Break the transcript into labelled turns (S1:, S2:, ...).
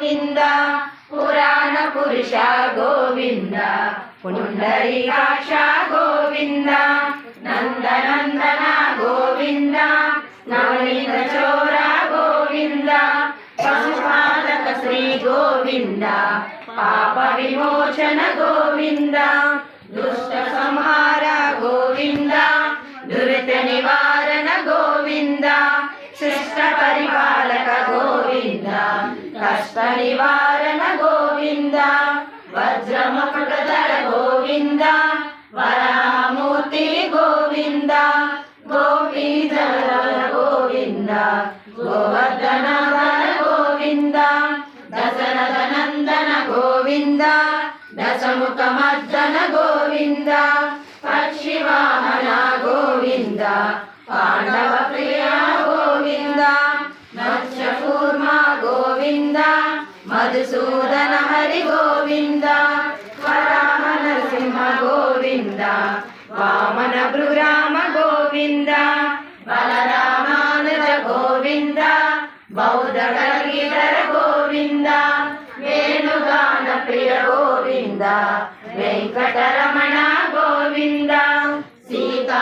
S1: गोविन्द पुराण पुरुष गोविन्द पुण्डरीकाक्ष गोविन्द नन्दनन्दन गोविन्द नवनीत चोर गोविन्द पशुपालक श्री गोविन्द पाप विमोचन गोविन्द दुष्ट संहार गोविन्द दुरित निवारण गोविन्द शिष्ट परिपालक गोविन्द कष्ट निवारण गोविन्द वज्रमुकुटधर गोविन्द वराहमूर्ति गोविन्द गोपीजन गोविन्द गोवर्धनधर गोविन्द दशरथ नन्दन गोविन्द दशमुखमर्दन गोविन्द पक्षिवाहन गोविन्द पाण्डव प्रिय गोविन्द मत्स्यकूर्म गोविन्द मधुसूदन हरि गोविन्द वराह नरसिंह गोविन्द वामन भृराम गोविन्द बलरामानुज गोविन्द बौद्ध गणगिधर गोविन्द वेणुगान प्रिय गोविन्द वेंकटरमण गोविन्द सीता